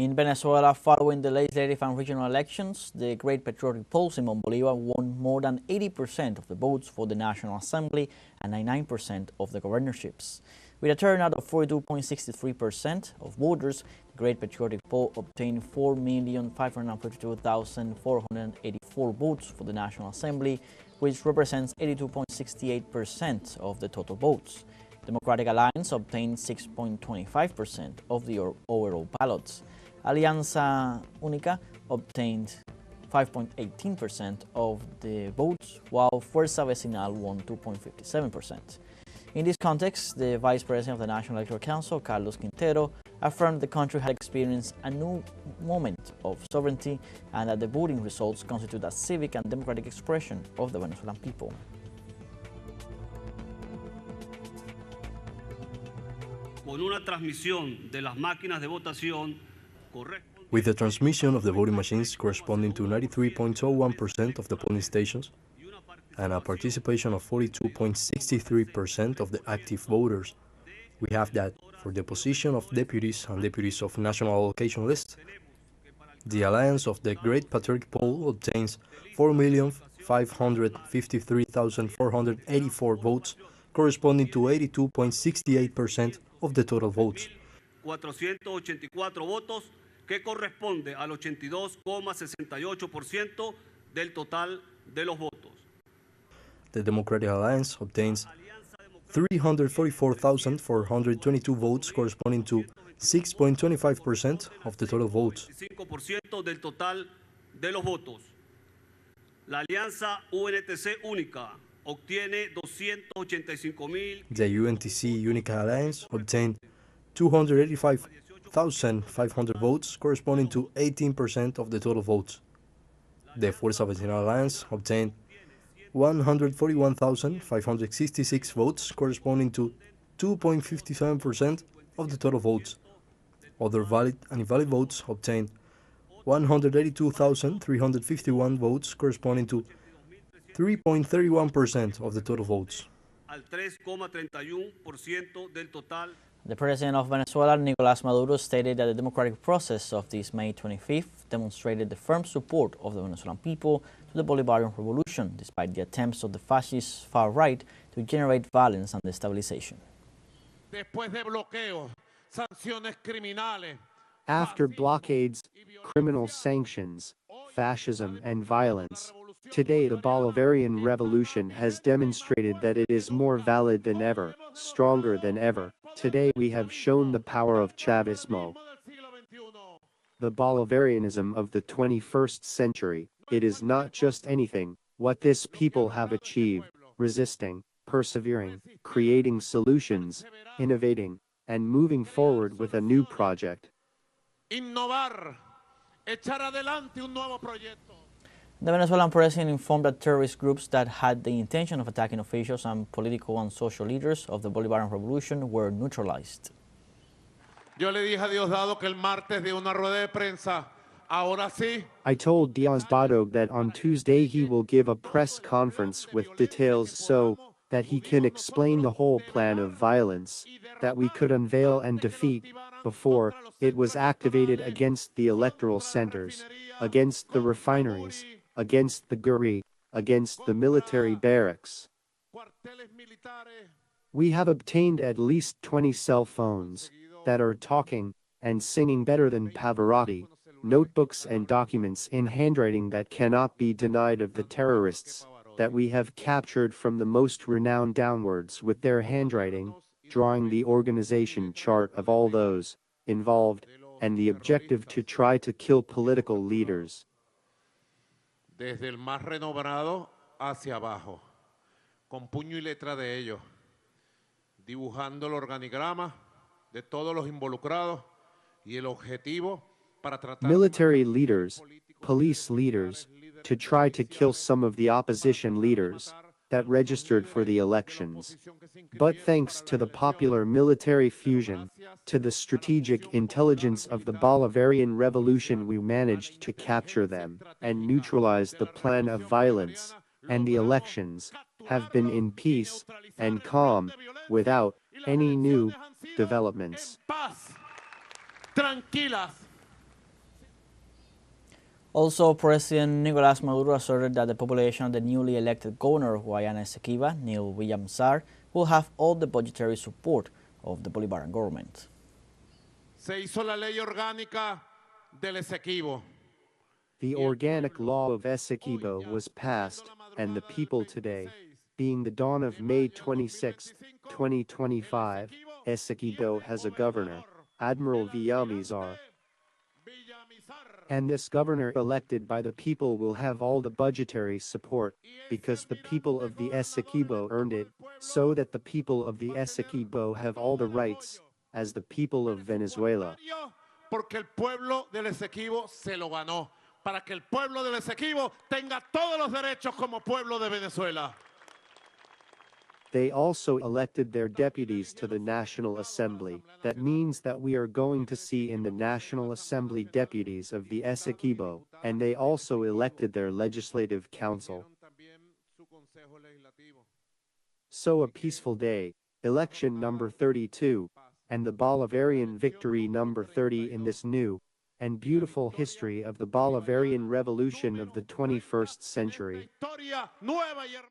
In Venezuela, following the legislative and regional elections, the Great Patriotic Pole Simon Bolivar won more than 80% of the votes for the National Assembly and 99% of the governorships. With a turnout of 42.63% of voters, the Great Patriotic Pole obtained 4,552,484 votes for the National Assembly, which represents 82.68% of the total votes. Democratic Alliance obtained 6.25% of the overall ballots. Alianza Única obtained 5.18% of the votes, while Fuerza Vecinal won 2.57%. In this context, the Vice President of the National Electoral Council, Carlos Quintero, affirmed the country had experienced a new moment of sovereignty and that the voting results constitute a civic and democratic expression of the Venezuelan people. With the transmission of the voting machines corresponding to 93.01% of the polling stations and a participation of 42.63% of the active voters, we have that for the position of deputies and deputies of national allocation list, the alliance of the Great Patriotic Pole obtains 4,553,484 votes, corresponding to 82.68% of the total votes. 484 votos, que corresponde al 82,68% del total de los votos. The Democratic Alliance obtains 344,422 votes, corresponding to 6.25% of the total votes. 5% del total de los votos. La Alianza UNTC Única obtiene 285,000. The UNTC Única Alliance obtained 285,500 votes, corresponding to 18% of the total votes. The Fuerza Vecinal Alliance obtained 141,566 votes, corresponding to 2.57% of the total votes. Other valid and invalid votes obtained 182,351 votes, corresponding to 3.31% of the total votes. The president of Venezuela, Nicolás Maduro, stated that the democratic process of this May 25th demonstrated the firm support of the Venezuelan people to the Bolivarian revolution, despite the attempts of the fascist far right to generate violence and destabilization. After blockades, criminal sanctions, fascism and violence, today the Bolivarian revolution has demonstrated that it is more valid than ever, stronger than ever. Today we have shown the power of Chavismo, the Bolivarianism of the 21st century. It is not just anything, what this people have achieved, resisting, persevering, creating solutions, innovating, and moving forward with a new project. The Venezuelan president informed that terrorist groups that had the intention of attacking officials and political and social leaders of the Bolivarian Revolution were neutralized. I told Diosdado that on Tuesday he will give a press conference with details so that he can explain the whole plan of violence that we could unveil and defeat before it was activated against the electoral centers, against the refineries, against the guri, against the military barracks. We have obtained at least 20 cell phones that are talking and singing better than Pavarotti, notebooks and documents in handwriting that cannot be denied of the terrorists that we have captured from the most renowned downwards with their handwriting, drawing the organization chart of all those involved, and the objective to try to kill political leaders. Desde el más renombrado hacia abajo, con puño y letra de ellos, dibujando el organigrama de todos los involucrados y el objetivo para tratar. Military leaders, police leaders, to try to kill some of the opposition leaders that registered for the elections. But thanks to the popular military fusion, to the strategic intelligence of the Bolivarian Revolution, we managed to capture them and neutralize the plan of violence, and the elections have been in peace and calm, without any new developments. Also, President Nicolás Maduro asserted that the population of the newly elected governor of Guayana Esequiba, Neil Villamizar, will have all the budgetary support of the Bolivarian government. Se hizo la ley orgánica del Esequibo. The organic law of Essequibo was passed, and the people today, being the dawn of May 26, 2025, Essequibo has a governor, Admiral Villamizar. And this governor elected by the people will have all the budgetary support, because the people of the Essequibo earned it, so that the people of the Essequibo have all the rights, as the people of Venezuela. Porque el pueblo del Esequibo se lo ganó, para que el pueblo del Esequibo tenga todos los derechos como pueblo de Venezuela. They also elected their deputies to the National Assembly. That means that we are going to see in the National Assembly deputies of the Essequibo, and they also elected their Legislative Council. So a peaceful day, election number 32, and the Bolivarian victory number 30 in this new and beautiful history of the Bolivarian Revolution of the 21st century.